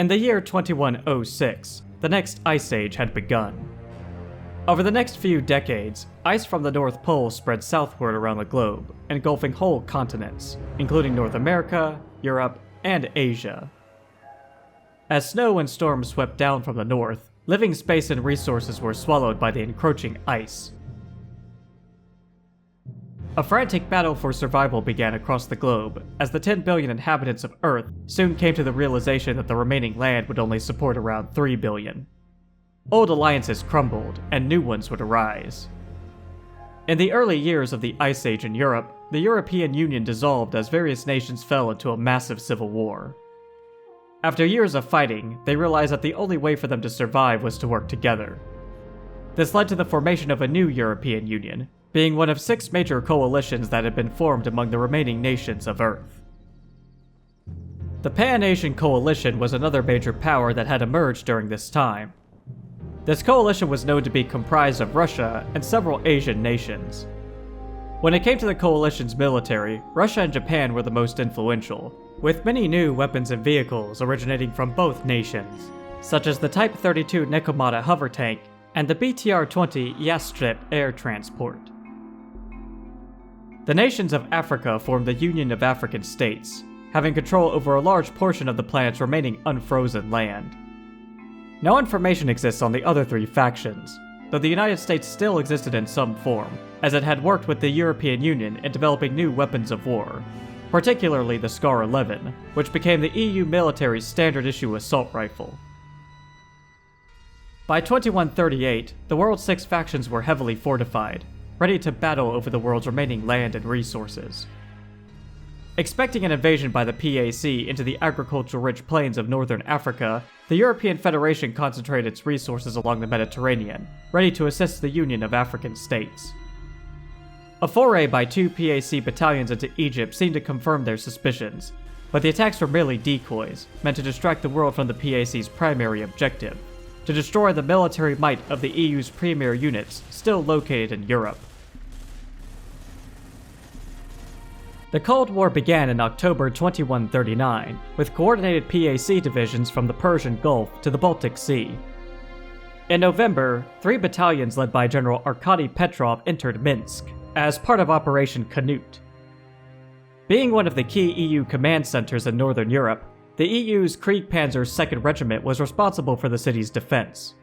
In the year 2106, the next ice age had begun. Over the next few decades, ice from the North Pole spread southward around the globe, engulfing whole continents, including North America, Europe, and Asia. As snow and storms swept down from the north, living space and resources were swallowed by the encroaching ice. A frantic battle for survival began across the globe, as the 10 billion inhabitants of Earth soon came to the realization that the remaining land would only support around 3 billion. Old alliances crumbled, and new ones would arise. In the early years of the Ice Age in Europe, the European Union dissolved as various nations fell into a massive civil war. After years of fighting, they realized that the only way for them to survive was to work together. This led to the formation of a new European Union, being one of 6 major coalitions that had been formed among the remaining nations of Earth. The Pan-Asian Coalition was another major power that had emerged during this time. This coalition was known to be comprised of Russia and several Asian nations. When it came to the coalition's military, Russia and Japan were the most influential, with many new weapons and vehicles originating from both nations, such as the Type 32 Nekomata hover tank and the BTR-20 Yastreb air transport. The nations of Africa formed the Union of African States, having control over a large portion of the planet's remaining unfrozen land. No information exists on the other 3 factions, though the United States still existed in some form, as it had worked with the European Union in developing new weapons of war, particularly the Scar-11, which became the EU military's standard-issue assault rifle. By 2138, the world's 6 factions were heavily fortified, ready to battle over the world's remaining land and resources. Expecting an invasion by the PAC into the agriculture-rich plains of northern Africa, the European Federation concentrated its resources along the Mediterranean, ready to assist the Union of African States. A foray by 2 PAC battalions into Egypt seemed to confirm their suspicions, but the attacks were merely decoys, meant to distract the world from the PAC's primary objective: to destroy the military might of the EU's premier units still located in Europe. The Cold War began in October 2139, with coordinated PAC divisions from the Persian Gulf to the Baltic Sea. In November, 3 battalions led by General Arkady Petrov entered Minsk, as part of Operation Canute. Being one of the key EU command centers in Northern Europe, the EU's Kriegpanzer's 2nd Regiment was responsible for the city's defense.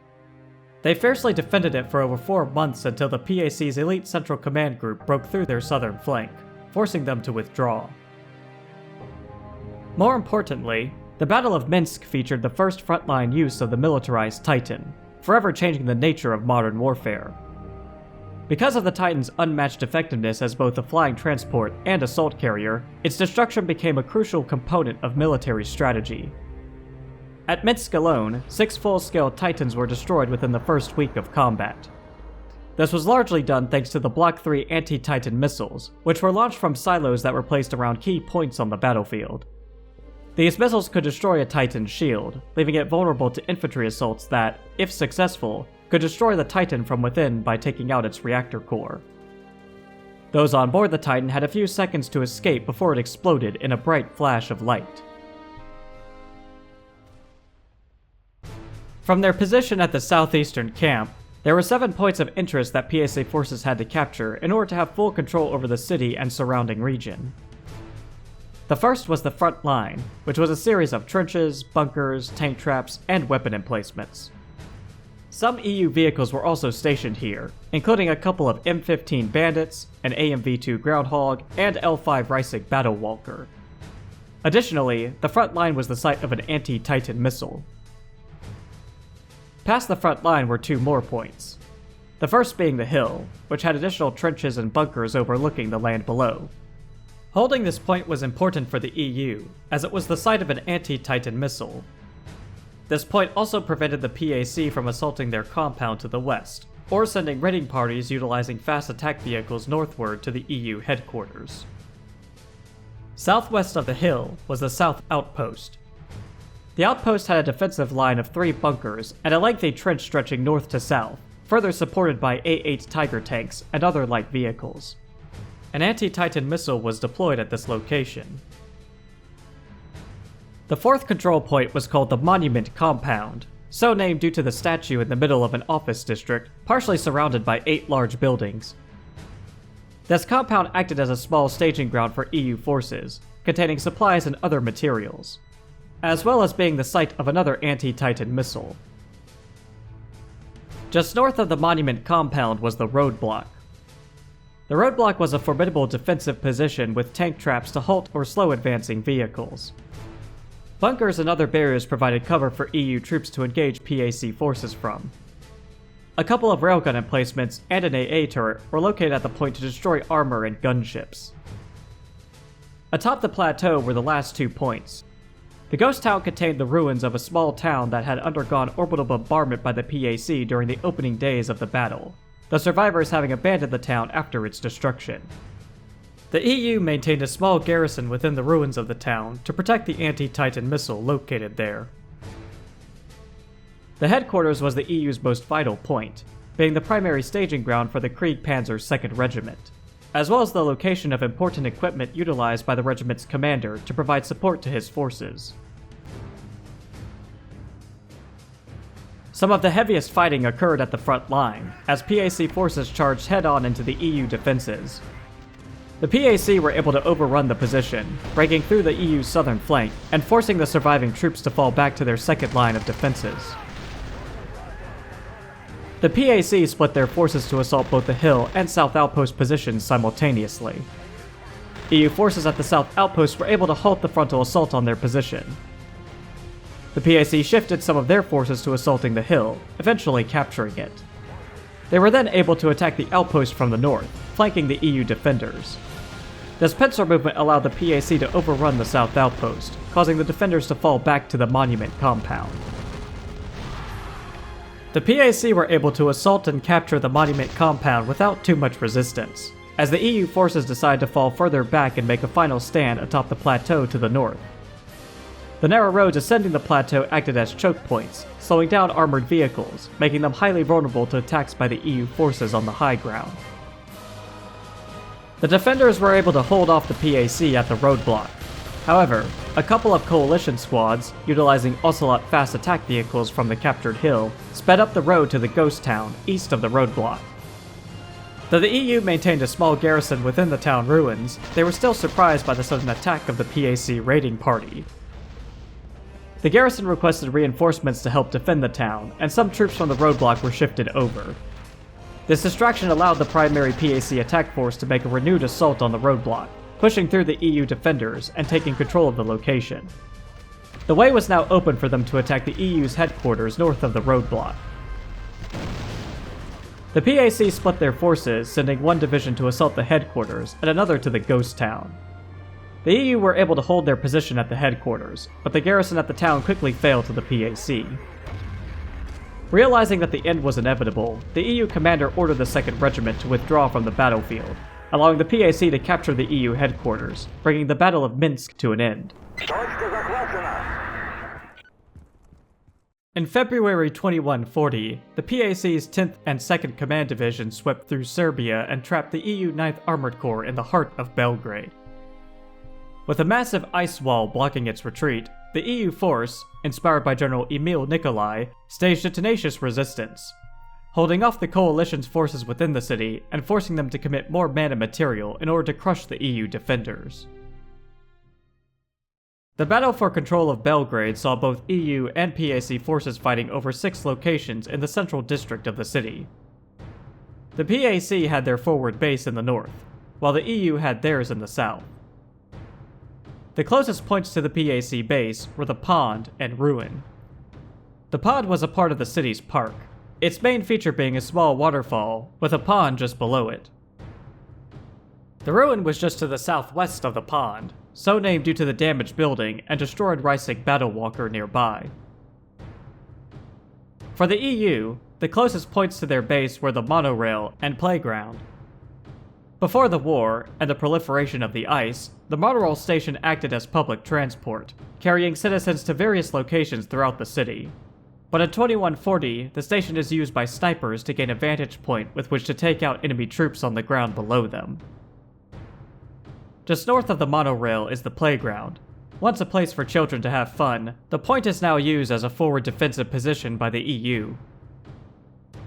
They fiercely defended it for over 4 months until the PAC's elite Central Command Group broke through their southern flank, forcing them to withdraw. More importantly, the Battle of Minsk featured the first frontline use of the militarized Titan, forever changing the nature of modern warfare. Because of the Titan's unmatched effectiveness as both a flying transport and assault carrier, its destruction became a crucial component of military strategy. At Minsk alone, 6 full-scale Titans were destroyed within the first week of combat. This was largely done thanks to the Block 3 anti-Titan missiles, which were launched from silos that were placed around key points on the battlefield. These missiles could destroy a Titan's shield, leaving it vulnerable to infantry assaults that, if successful, could destroy the Titan from within by taking out its reactor core. Those on board the Titan had a few seconds to escape before it exploded in a bright flash of light. From their position at the southeastern camp, there were 7 points of interest that PAC forces had to capture in order to have full control over the city and surrounding region. The first was the front line, which was a series of trenches, bunkers, tank traps, and weapon emplacements. Some EU vehicles were also stationed here, including a couple of M15 Bandits, an AMV-2 Groundhog, and L5 Reisig Battle Walker. Additionally, the front line was the site of an anti-Titan missile. Past the front line were 2 more points. The first being the hill, which had additional trenches and bunkers overlooking the land below. Holding this point was important for the EU, as it was the site of an anti-Titan missile. This point also prevented the PAC from assaulting their compound to the west, or sending raiding parties utilizing fast attack vehicles northward to the EU headquarters. Southwest of the hill was the South Outpost. The outpost had a defensive line of 3 bunkers and a lengthy trench stretching north to south, further supported by A8 Tiger tanks and other light vehicles. An anti-Titan missile was deployed at this location. The fourth control point was called the Monument Compound, so named due to the statue in the middle of an office district, partially surrounded by 8 large buildings. This compound acted as a small staging ground for EU forces, containing supplies and other materials, as well as being the site of another anti-Titan missile. Just north of the Monument Compound was the roadblock. The roadblock was a formidable defensive position with tank traps to halt or slow advancing vehicles. Bunkers and other barriers provided cover for EU troops to engage PAC forces from. A couple of railgun emplacements and an AA turret were located at the point to destroy armor and gunships. Atop the plateau were the last 2 points. The ghost town contained the ruins of a small town that had undergone orbital bombardment by the PAC during the opening days of the battle, the survivors having abandoned the town after its destruction. The EU maintained a small garrison within the ruins of the town to protect the anti-Titan missile located there. The headquarters was the EU's most vital point, being the primary staging ground for the Kriegpanzer's 2nd Regiment, as well as the location of important equipment utilized by the regiment's commander to provide support to his forces. Some of the heaviest fighting occurred at the front line, as PAC forces charged head-on into the EU defenses. The PAC were able to overrun the position, breaking through the EU's southern flank and forcing the surviving troops to fall back to their second line of defenses. The PAC split their forces to assault both the hill and south outpost positions simultaneously. EU forces at the south outpost were able to halt the frontal assault on their position. The PAC shifted some of their forces to assaulting the hill, eventually capturing it. They were then able to attack the outpost from the north, flanking the EU defenders. This pincer movement allowed the PAC to overrun the south outpost, causing the defenders to fall back to the Monument Compound. The PAC were able to assault and capture the Monument Compound without too much resistance, as the EU forces decided to fall further back and make a final stand atop the plateau to the north. The narrow roads ascending the plateau acted as choke points, slowing down armored vehicles, making them highly vulnerable to attacks by the EU forces on the high ground. The defenders were able to hold off the PAC at the roadblock. However, a couple of coalition squads, utilizing Ocelot fast attack vehicles from the captured hill, sped up the road to the ghost town east of the roadblock. Though the EU maintained a small garrison within the town ruins, they were still surprised by the sudden attack of the PAC raiding party. The garrison requested reinforcements to help defend the town, and some troops from the roadblock were shifted over. This distraction allowed the primary PAC attack force to make a renewed assault on the roadblock, pushing through the EU defenders and taking control of the location. The way was now open for them to attack the EU's headquarters north of the roadblock. The PAC split their forces, sending one division to assault the headquarters and another to the ghost town. The EU were able to hold their position at the headquarters, but the garrison at the town quickly failed to the PAC. Realizing that the end was inevitable, the EU commander ordered the 2nd Regiment to withdraw from the battlefield, allowing the PAC to capture the EU headquarters, bringing the Battle of Minsk to an end. In February 2140, the PAC's 10th and 2nd Command Division swept through Serbia and trapped the EU 9th Armored Corps in the heart of Belgrade. With a massive ice wall blocking its retreat, the EU force, inspired by General Emil Nikolai, staged a tenacious resistance, holding off the coalition's forces within the city and forcing them to commit more man and material in order to crush the EU defenders. The battle for control of Belgrade saw both EU and PAC forces fighting over 6 locations in the central district of the city. The PAC had their forward base in the north, while the EU had theirs in the south. The closest points to the PAC base were the Pond and Ruin. The Pond was a part of the city's park, its main feature being a small waterfall, with a pond just below it. The Ruin was just to the southwest of the pond, so named due to the damaged building and destroyed Reisig battle walker nearby. For the EU, the closest points to their base were the monorail and playground. Before the war, and the proliferation of the ice, the monorail station acted as public transport, carrying citizens to various locations throughout the city. But in 2140, the station is used by snipers to gain a vantage point with which to take out enemy troops on the ground below them. Just north of the monorail is the playground. Once a place for children to have fun, the point is now used as a forward defensive position by the EU.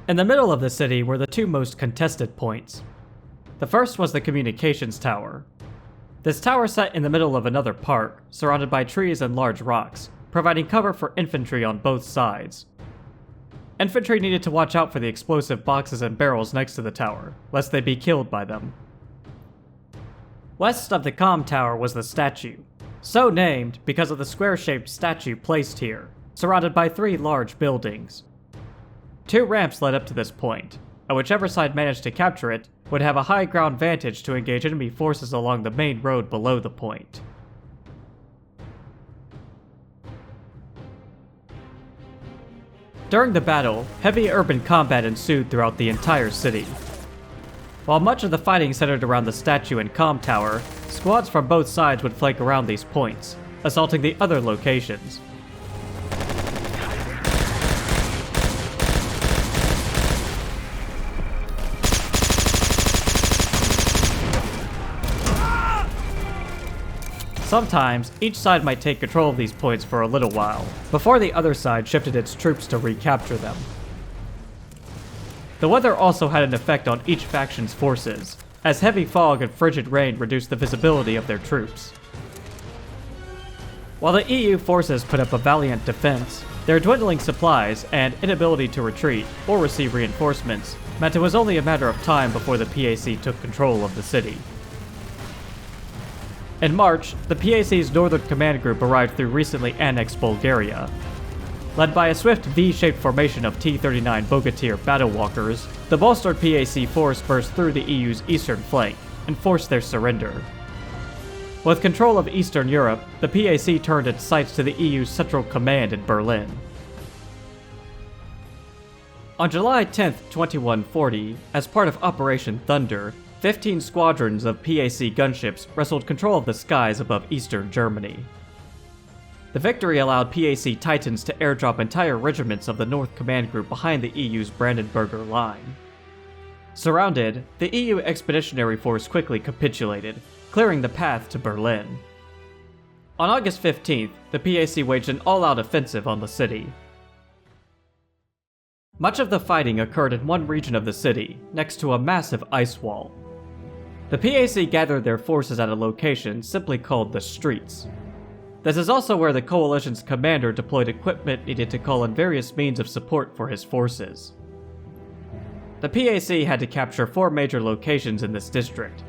In the middle of the city were the two most contested points. The first was the communications tower. This tower sat in the middle of another park, surrounded by trees and large rocks, providing cover for infantry on both sides. Infantry needed to watch out for the explosive boxes and barrels next to the tower, lest they be killed by them. West of the comm tower was the statue, so named because of the square-shaped statue placed here, surrounded by three large buildings. Two ramps led up to this point, and whichever side managed to capture it would have a high ground vantage to engage enemy forces along the main road below the point. During the battle, heavy urban combat ensued throughout the entire city. While much of the fighting centered around the statue and comm tower, squads from both sides would flank around these points, assaulting the other locations. Sometimes, each side might take control of these points for a little while, before the other side shifted its troops to recapture them. The weather also had an effect on each faction's forces, as heavy fog and frigid rain reduced the visibility of their troops. While the EU forces put up a valiant defense, their dwindling supplies and inability to retreat or receive reinforcements meant it was only a matter of time before the PAC took control of the city. In March, the PAC's Northern Command Group arrived through recently annexed Bulgaria. Led by a swift V-shaped formation of T-39 Bogatyr battlewalkers, the bolstered PAC force burst through the EU's eastern flank and forced their surrender. With control of Eastern Europe, the PAC turned its sights to the EU's Central Command in Berlin. On July 10, 2140, as part of Operation Thunder, 15 squadrons of PAC gunships wrestled control of the skies above eastern Germany. The victory allowed PAC Titans to airdrop entire regiments of the North Command Group behind the EU's Brandenburger Line. Surrounded, the EU Expeditionary Force quickly capitulated, clearing the path to Berlin. On August 15th, the PAC waged an all-out offensive on the city. Much of the fighting occurred in one region of the city, next to a massive ice wall. The PAC gathered their forces at a location simply called the Streets. This is also where the coalition's commander deployed equipment needed to call in various means of support for his forces. The PAC had to capture 4 major locations in this district.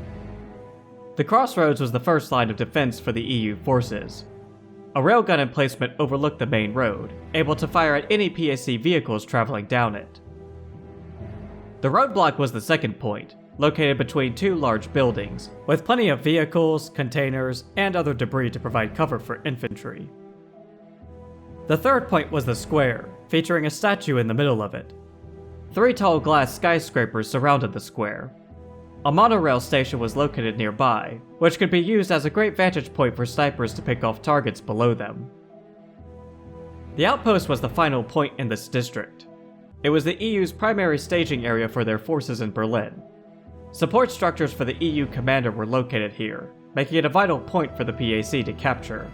The crossroads was the first line of defense for the EU forces. A railgun emplacement overlooked the main road, able to fire at any PAC vehicles traveling down it. The roadblock was the second point, located between 2 large buildings, with plenty of vehicles, containers, and other debris to provide cover for infantry. The third point was the square, featuring a statue in the middle of it. 3 tall glass skyscrapers surrounded the square. A monorail station was located nearby, which could be used as a great vantage point for snipers to pick off targets below them. The outpost was the final point in this district. It was the EU's primary staging area for their forces in Berlin. Support structures for the EU commander were located here, making it a vital point for the PAC to capture.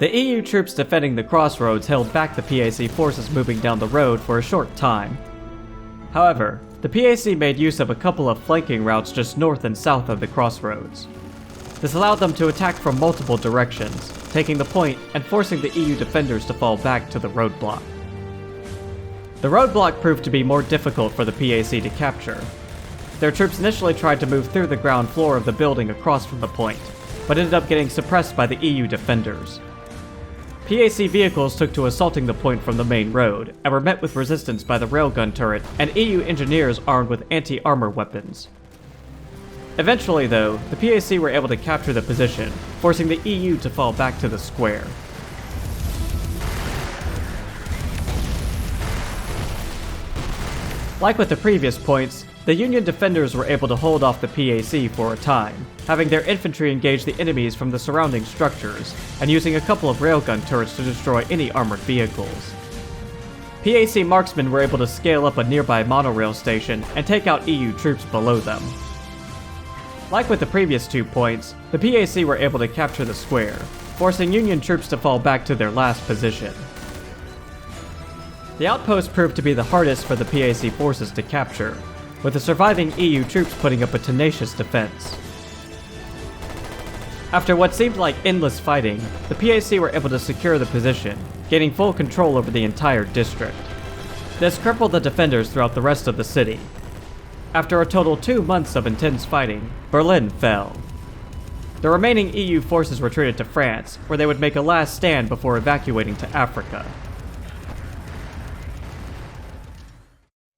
The EU troops defending the crossroads held back the PAC forces moving down the road for a short time. However, the PAC made use of a couple of flanking routes just north and south of the crossroads. This allowed them to attack from multiple directions, taking the point and forcing the EU defenders to fall back to the roadblock. The roadblock proved to be more difficult for the PAC to capture. Their troops initially tried to move through the ground floor of the building across from the point, but ended up getting suppressed by the EU defenders. PAC vehicles took to assaulting the point from the main road, and were met with resistance by the railgun turret and EU engineers armed with anti-armor weapons. Eventually, though, the PAC were able to capture the position, forcing the EU to fall back to the square. Like with the previous points, the Union defenders were able to hold off the PAC for a time, having their infantry engage the enemies from the surrounding structures, and using a couple of railgun turrets to destroy any armored vehicles. PAC marksmen were able to scale up a nearby monorail station and take out EU troops below them. Like with the previous 2 points, the PAC were able to capture the square, forcing Union troops to fall back to their last position. The outpost proved to be the hardest for the PAC forces to capture, with the surviving EU troops putting up a tenacious defense. After what seemed like endless fighting, the PAC were able to secure the position, gaining full control over the entire district. This crippled the defenders throughout the rest of the city. After a total 2 months of intense fighting, Berlin fell. The remaining EU forces retreated to France, where they would make a last stand before evacuating to Africa.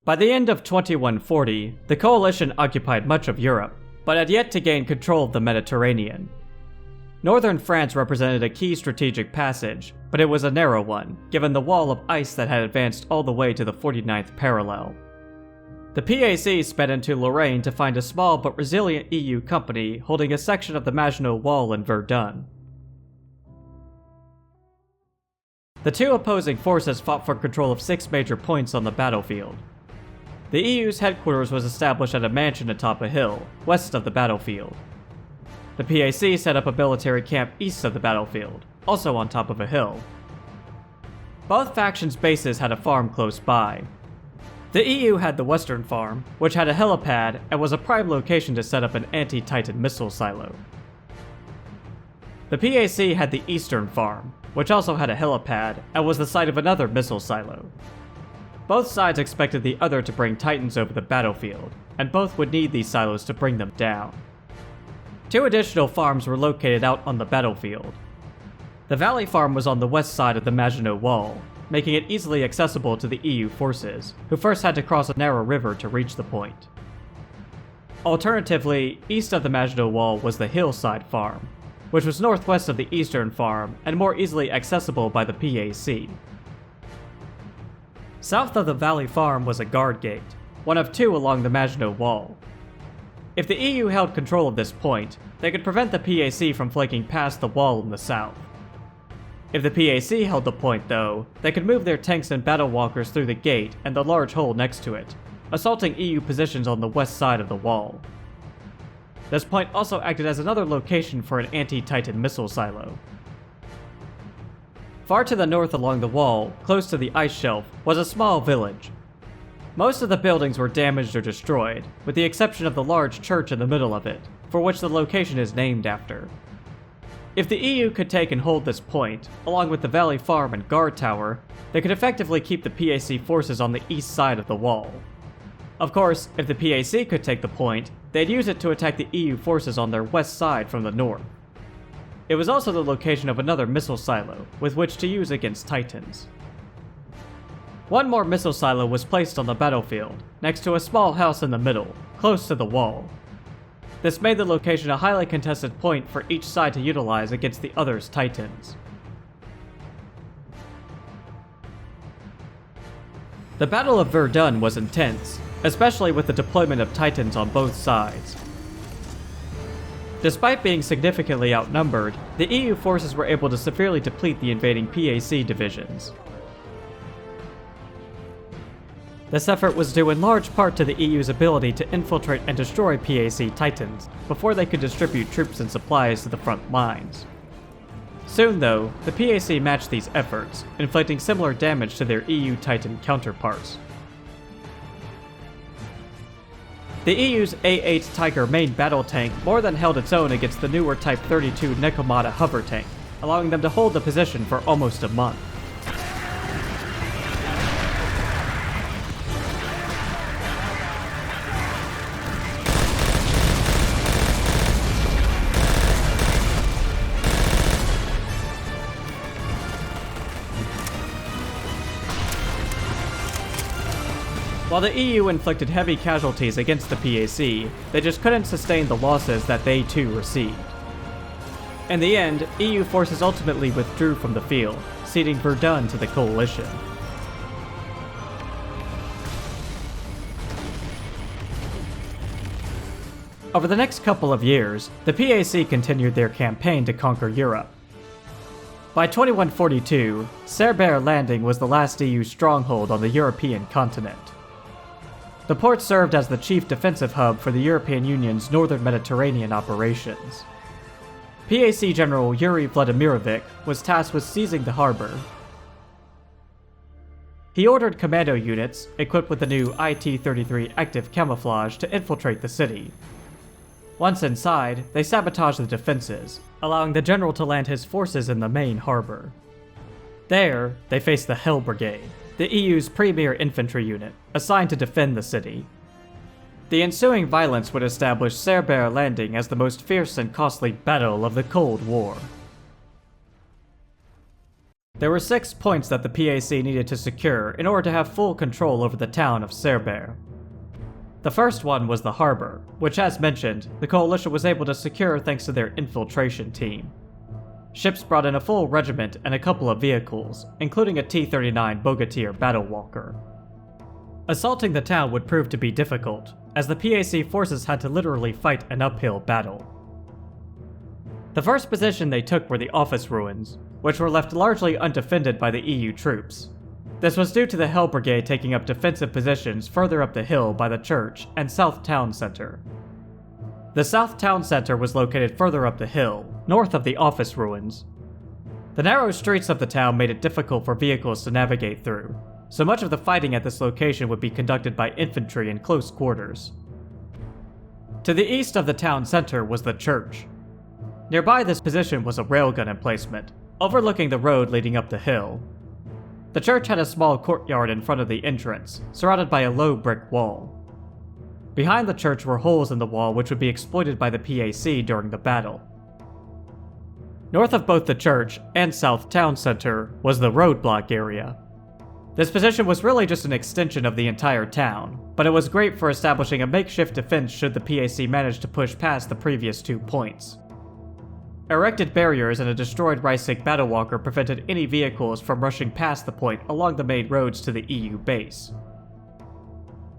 By the end of 2140, the coalition occupied much of Europe, but had yet to gain control of the Mediterranean. Northern France represented a key strategic passage, but it was a narrow one, given the wall of ice that had advanced all the way to the 49th parallel. The PAC sped into Lorraine to find a small but resilient EU company holding a section of the Maginot Wall in Verdun. The 2 opposing forces fought for control of 6 major points on the battlefield. The EU's headquarters was established at a mansion atop a hill, west of the battlefield. The PAC set up a military camp east of the battlefield, also on top of a hill. Both factions' bases had a farm close by. The EU had the western farm, which had a helipad and was a prime location to set up an anti-Titan missile silo. The PAC had the eastern farm, which also had a helipad and was the site of another missile silo. Both sides expected the other to bring Titans over the battlefield, and both would need these silos to bring them down. 2 additional farms were located out on the battlefield. The Valley Farm was on the west side of the Maginot Wall, making it easily accessible to the EU forces, who first had to cross a narrow river to reach the point. Alternatively, east of the Maginot Wall was the Hillside Farm, which was northwest of the Eastern Farm and more easily accessible by the PAC. South of the Valley Farm was a guard gate, one of 2 along the Maginot Wall. If the EU held control of this point, they could prevent the PAC from flanking past the wall in the south. If the PAC held the point, though, they could move their tanks and battle walkers through the gate and the large hole next to it, assaulting EU positions on the west side of the wall. This point also acted as another location for an anti-Titan missile silo. Far to the north along the wall, close to the ice shelf, was a small village. Most of the buildings were damaged or destroyed, with the exception of the large church in the middle of it, for which the location is named after. If the EU could take and hold this point, along with the Valley Farm and guard tower, they could effectively keep the PAC forces on the east side of the wall. Of course, if the PAC could take the point, they'd use it to attack the EU forces on their west side from the north. It was also the location of another missile silo, with which to use against Titans. One more missile silo was placed on the battlefield, next to a small house in the middle, close to the wall. This made the location a highly contested point for each side to utilize against the other's Titans. The Battle of Verdun was intense, especially with the deployment of Titans on both sides. Despite being significantly outnumbered, the EU forces were able to severely deplete the invading PAC divisions. This effort was due in large part to the EU's ability to infiltrate and destroy PAC Titans before they could distribute troops and supplies to the front lines. Soon, though, the PAC matched these efforts, inflicting similar damage to their EU Titan counterparts. The EU's A8 Tiger main battle tank more than held its own against the newer Type 32 Nekomata hover tank, allowing them to hold the position for almost a month. While the EU inflicted heavy casualties against the PAC, they just couldn't sustain the losses that they too received. In the end, EU forces ultimately withdrew from the field, ceding Verdun to the coalition. Over the next couple of years, the PAC continued their campaign to conquer Europe. By 2142, Cerbere Landing was the last EU stronghold on the European continent. The port served as the chief defensive hub for the European Union's northern Mediterranean operations. PAC General Yuri Vladimirovich was tasked with seizing the harbor. He ordered commando units, equipped with the new IT-33 active camouflage, to infiltrate the city. Once inside, they sabotaged the defenses, allowing the general to land his forces in the main harbor. There, they faced the Hell Brigade, the EU's premier infantry unit, assigned to defend the city. The ensuing violence would establish Cerbere Landing as the most fierce and costly battle of the Cold War. There were 6 points that the PAC needed to secure in order to have full control over the town of Cerbere. The first one was the harbor, which, as mentioned, the coalition was able to secure thanks to their infiltration team. Ships brought in a full regiment and a couple of vehicles, including a T-39 Bogatyr battle walker. Assaulting the town would prove to be difficult, as the PAC forces had to literally fight an uphill battle. The first position they took were the office ruins, which were left largely undefended by the EU troops. This was due to the Hell Brigade taking up defensive positions further up the hill by the church and South Town Center. The South Town Center was located further up the hill, north of the office ruins. The narrow streets of the town made it difficult for vehicles to navigate through, so much of the fighting at this location would be conducted by infantry in close quarters. To the east of the town center was the church. Nearby this position was a railgun emplacement, overlooking the road leading up the hill. The church had a small courtyard in front of the entrance, surrounded by a low brick wall. Behind the church were holes in the wall which would be exploited by the PAC during the battle. North of both the church and South Town Center was the roadblock area. This position was really just an extension of the entire town, but it was great for establishing a makeshift defense should the PAC manage to push past the previous 2 points. Erected barriers and a destroyed Reisig battle walker prevented any vehicles from rushing past the point along the main roads to the EU base.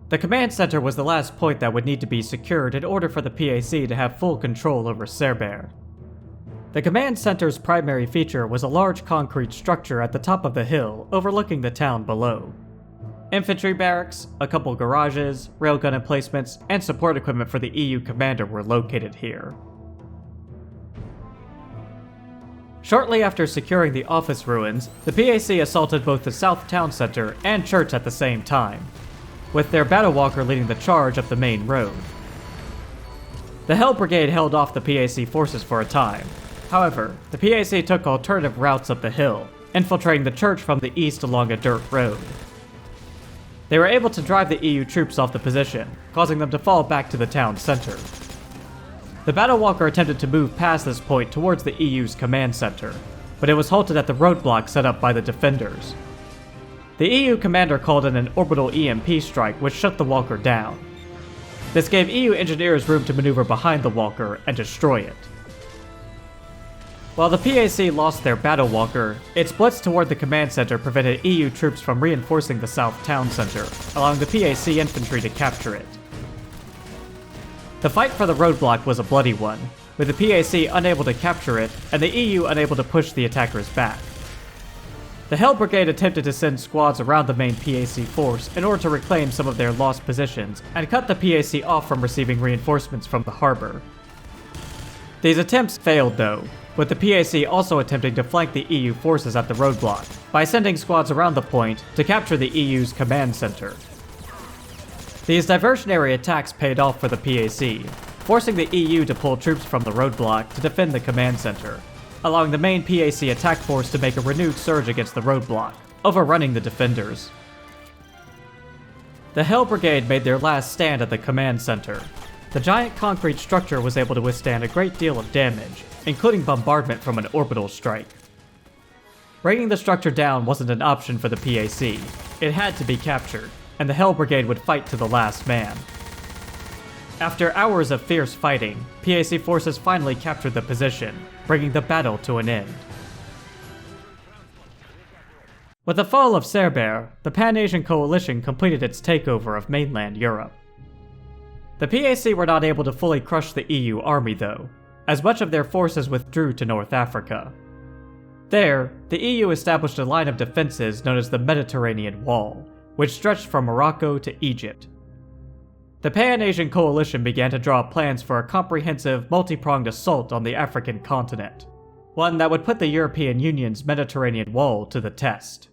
The command center was the last point that would need to be secured in order for the PAC to have full control over Cerbere. The command center's primary feature was a large concrete structure at the top of the hill overlooking the town below. Infantry barracks, a couple garages, railgun emplacements, and support equipment for the EU commander were located here. Shortly after securing the office ruins, the PAC assaulted both the South Town Center and church at the same time, with their battle walker leading the charge up the main road. The Hell Brigade held off the PAC forces for a time. However, the PAC took alternative routes up the hill, infiltrating the church from the east along a dirt road. They were able to drive the EU troops off the position, causing them to fall back to the town center. The battle walker attempted to move past this point towards the EU's command center, but it was halted at the roadblock set up by the defenders. The EU commander called in an orbital EMP strike which shut the walker down. This gave EU engineers room to maneuver behind the walker and destroy it. While the PAC lost their battle walker, its blitz toward the command center prevented EU troops from reinforcing the South Town Center, allowing the PAC infantry to capture it. The fight for the roadblock was a bloody one, with the PAC unable to capture it and the EU unable to push the attackers back. The Hell Brigade attempted to send squads around the main PAC force in order to reclaim some of their lost positions and cut the PAC off from receiving reinforcements from the harbor. These attempts failed though, with the PAC also attempting to flank the EU forces at the roadblock by sending squads around the point to capture the EU's command center. These diversionary attacks paid off for the PAC, forcing the EU to pull troops from the roadblock to defend the command center, allowing the main PAC attack force to make a renewed surge against the roadblock, overrunning the defenders. The Hell Brigade made their last stand at the command center. The giant concrete structure was able to withstand a great deal of damage, including bombardment from an orbital strike. Bringing the structure down wasn't an option for the PAC. It had to be captured, and the Hell Brigade would fight to the last man. After hours of fierce fighting, PAC forces finally captured the position, bringing the battle to an end. With the fall of Cerbere, the Pan-Asian coalition completed its takeover of mainland Europe. The PAC were not able to fully crush the EU army though, as much of their forces withdrew to North Africa. There, the EU established a line of defenses known as the Mediterranean Wall, which stretched from Morocco to Egypt. The Pan-Asian coalition began to draw up plans for a comprehensive, multi-pronged assault on the African continent, one that would put the European Union's Mediterranean wall to the test.